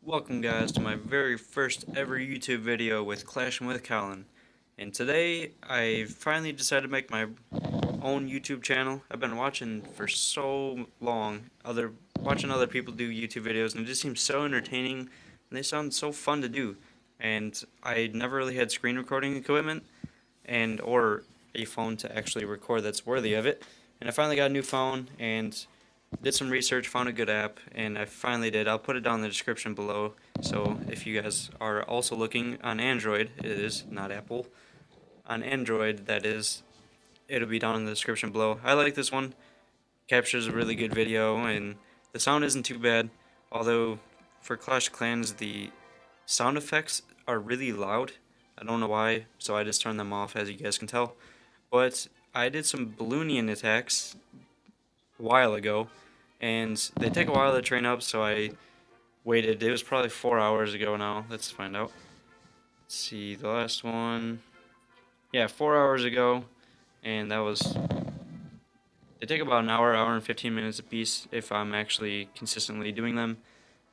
Welcome guys to my very first ever YouTube video with Clashing with Colin. And today I finally decided to make my own YouTube channel. I've been watching for so long, watching other people do YouTube videos, and it just seems so entertaining and they sound so fun to do. And I never really had screen recording equipment or a phone to actually record that's worthy of it. And I finally got a new phone and did some research, found a good app, and I finally did. I'll put it down in the description below. So if you guys are also looking on Android, it is not Apple. On Android, that is, it'll be down in the description below. I like this one. Captures a really good video, and the sound isn't too bad. Although for Clash of Clans, the sound effects are really loud. I don't know why, so I just turned them off, as you guys can tell. But I did some Balloonion attacks a while ago, and they take a while to train up, so I waited. It was probably 4 hours ago now. Let's find out. Let's see, the last one. Yeah, 4 hours ago, and that was. They take about an hour and 15 minutes a piece if I'm actually consistently doing them.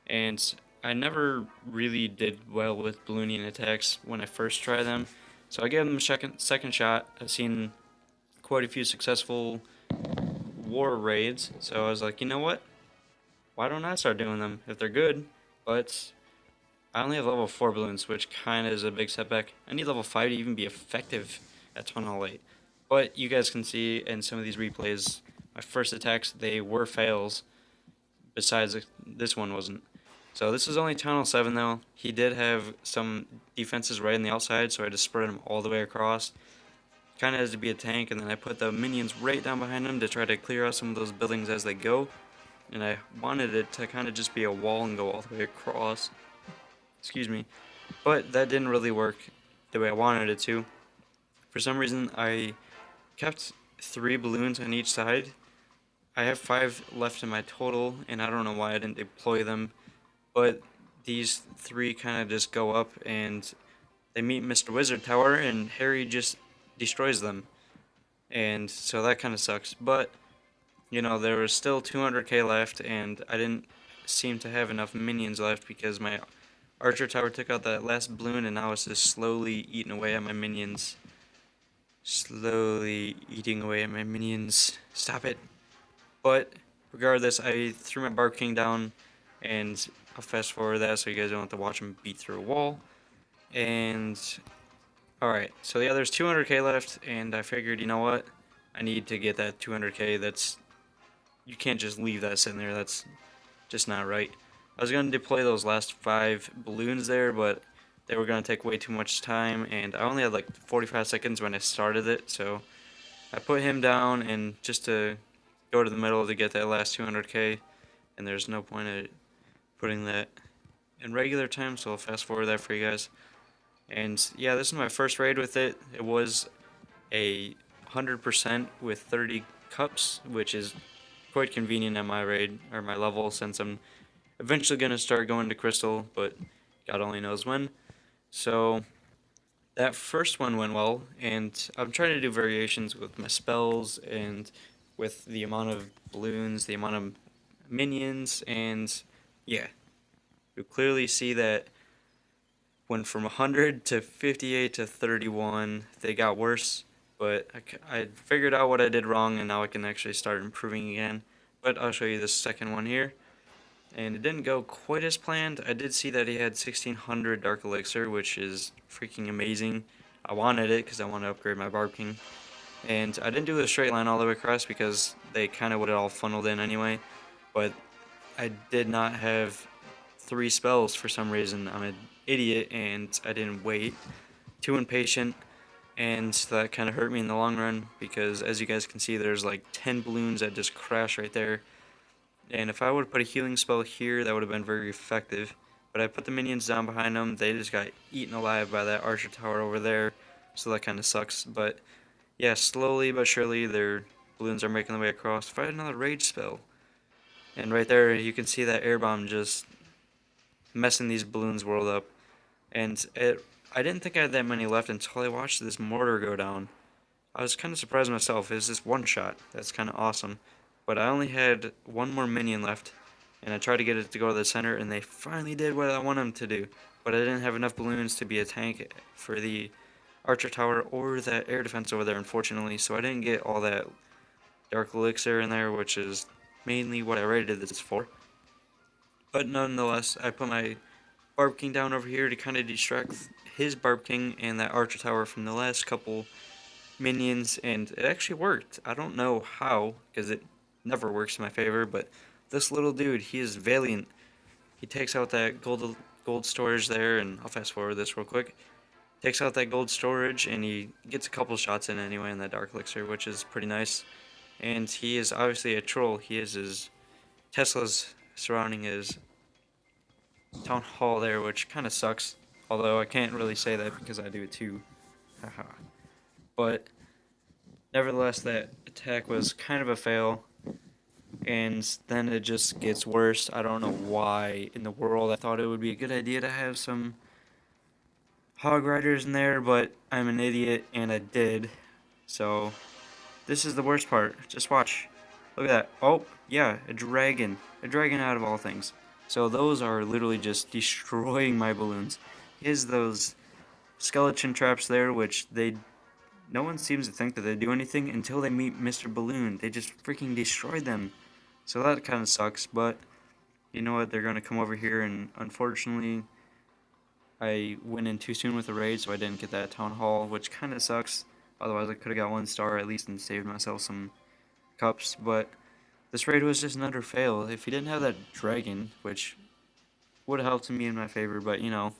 And I never really did well with Balloonian attacks when I first tried them, so I gave them a second shot. I've seen quite a few successful war raids, so I was like, you know what? Why don't I start doing them if they're good? But I only have level 4 balloons, which kind of is a big setback. I need level 5 to even be effective at Town Hall 8. But you guys can see in some of these replays, my first attacks, they were fails. Besides, this one wasn't. So this is only Town Hall 7 though. He did have some defenses right on the outside, so I just spread him all the way across. Kind of has to be a tank, and then I put the minions right down behind him to try to clear out some of those buildings as they go. And I wanted it to kind of just be a wall and go all the way across. Excuse me. But that didn't really work the way I wanted it to. For some reason, I kept 3 balloons on each side. I have 5 left in my total, and I don't know why I didn't deploy them. But these 3 kind of just go up, and they meet Mr. Wizard Tower, and Harry just destroys them. And so that kind of sucks. But you know, there was still 200k left, and I didn't seem to have enough minions left because my archer tower took out that last balloon, and now it's just slowly eating away at my minions. Slowly eating away at my minions. Stop it. But regardless, I threw my Barb King down, and I'll fast forward that so you guys don't have to watch him beat through a wall. And alright, so yeah, there's 200k left, and I figured, you know what? I need to get that 200k. You can't just leave that sitting there. That's just not right. I was going to deploy those last 5 balloons there, but they were going to take way too much time, and I only had like 45 seconds when I started it, so I put him down and just to go to the middle to get that last 200k, and there's no point in putting that in regular time, so I'll fast forward that for you guys. And yeah, this is my first raid with it. It was a 100% with 30 cups, which is quite convenient at my raid, or my level, since I'm eventually going to start going to Crystal, but God only knows when. So that first one went well, and I'm trying to do variations with my spells and with the amount of balloons, the amount of minions, and yeah, you clearly see that went from 100 to 58 to 31. They got worse, but I figured out what I did wrong, and now I can actually start improving again. But I'll show you the second one here. And it didn't go quite as planned. I did see that he had 1600 Dark Elixir, which is freaking amazing. I wanted it because I want to upgrade my Barb King. And I didn't do the straight line all the way across because they kind of would have all funneled in anyway. But I did not have 3 spells for some reason. I'm an idiot and I didn't wait. Too impatient, and that kind of hurt me in the long run because, as you guys can see, there's like 10 balloons that just crash right there. And if I would have put a healing spell here, that would have been very effective. But I put the minions down behind them. They just got eaten alive by that archer tower over there, so that kind of sucks. But yeah, slowly but surely their balloons are making their way across. If I had another rage spell, and right there you can see that air bomb just messing these balloons world up. And I didn't think I had that many left until I watched this mortar go down. I was kind of surprised myself. It was just one shot. That's kind of awesome. But I only had one more minion left, and I tried to get it to go to the center, and they finally did what I want them to do. But I didn't have enough balloons to be a tank for the Archer Tower or that air defense over there, unfortunately, so I didn't get all that Dark Elixir in there, which is mainly what I rated this for. But nonetheless, I put my Barb King down over here to kind of distract his Barb King and that Archer Tower from the last couple minions, and it actually worked. I don't know how, because it never works in my favor, but this little dude, he is valiant. He takes out that gold storage there, and I'll fast forward this real quick. Takes out that gold storage, and he gets a couple shots in anyway in that Dark Elixir, which is pretty nice. And he is obviously a troll. He has his Teslas surrounding his town hall there, which kind of sucks. Although I can't really say that because I do it too. Haha. But nevertheless, that attack was kind of a fail. And then it just gets worse. I don't know why in the world I thought it would be a good idea to have some hog riders in there, but I'm an idiot and I did. So this is the worst part. Just watch. Look at that. Oh, yeah, a dragon. A dragon out of all things. So those are literally just destroying my balloons. He has those skeleton traps there, which no one seems to think that they do anything until they meet Mr. Balloon. They just freaking destroy them. So that kind of sucks, but you know what? They're going to come over here, and unfortunately, I went in too soon with the raid, so I didn't get that town hall, which kind of sucks. Otherwise, I could have got 1 star at least and saved myself some cups, but this raid was just another fail. If he didn't have that dragon, which would have helped me in my favor, but you know,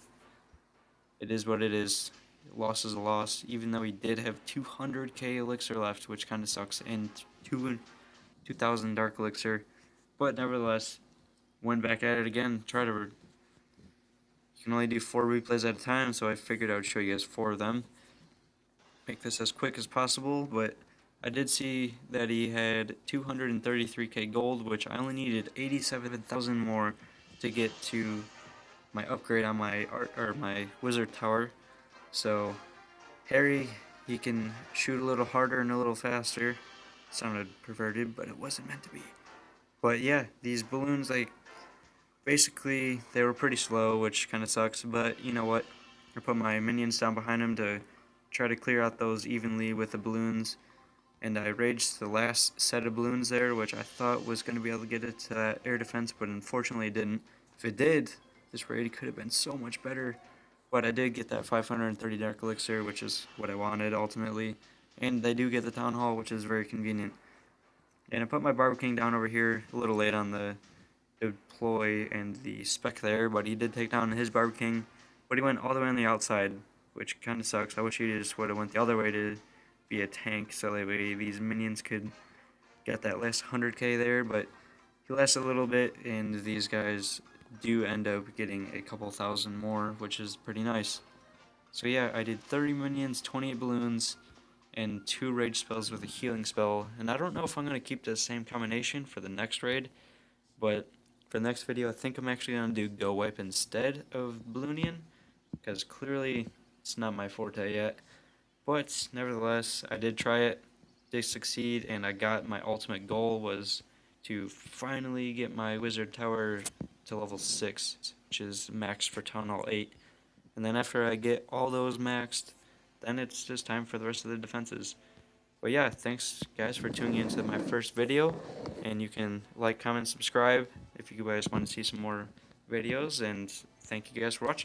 it is what it is. Loss is a loss, even though he did have 200k elixir left, which kind of sucks, and 2,000 dark elixir. But nevertheless, went back at it again. You can only do 4 replays at a time, so I figured I would show you guys 4 of them. Make this as quick as possible, but I did see that he had 233k gold, which I only needed 87,000 more to get to my upgrade on my my wizard tower. So Harry, he can shoot a little harder and a little faster. Sounded perverted, but it wasn't meant to be. But yeah, these balloons, like, basically they were pretty slow, which kind of sucks, but you know what? I put my minions down behind him to try to clear out those evenly with the balloons, and I raged the last set of balloons there, which I thought was going to be able to get it to that air defense, but unfortunately it didn't. If it did, this raid could have been so much better, but I did get that 530 dark elixir, which is what I wanted ultimately, and they do get the town hall, which is very convenient. And I put my Barber King down over here a little late on the deploy and the spec there, but he did take down his Barber King, but he went all the way on the outside, which kind of sucks. I wish he just would have went the other way to be a tank, so that way these minions could get that last 100k there, but he lasted a little bit, and these guys do end up getting a couple thousand more, which is pretty nice. So yeah, I did 30 minions, 28 balloons, and 2 rage spells with a healing spell, and I don't know if I'm going to keep the same combination for the next raid, but for the next video I think I'm actually going to do Go Wipe instead of Balloonion, because clearly it's not my forte yet, but nevertheless I did try it, did succeed, and I got my ultimate goal was to finally get my wizard tower to level 6, which is maxed for Town Hall 8, and then after I get all those maxed, then it's just time for the rest of the defenses. But yeah, thanks guys for tuning into my first video, and you can like, comment, subscribe if you guys want to see some more videos, and thank you guys for watching.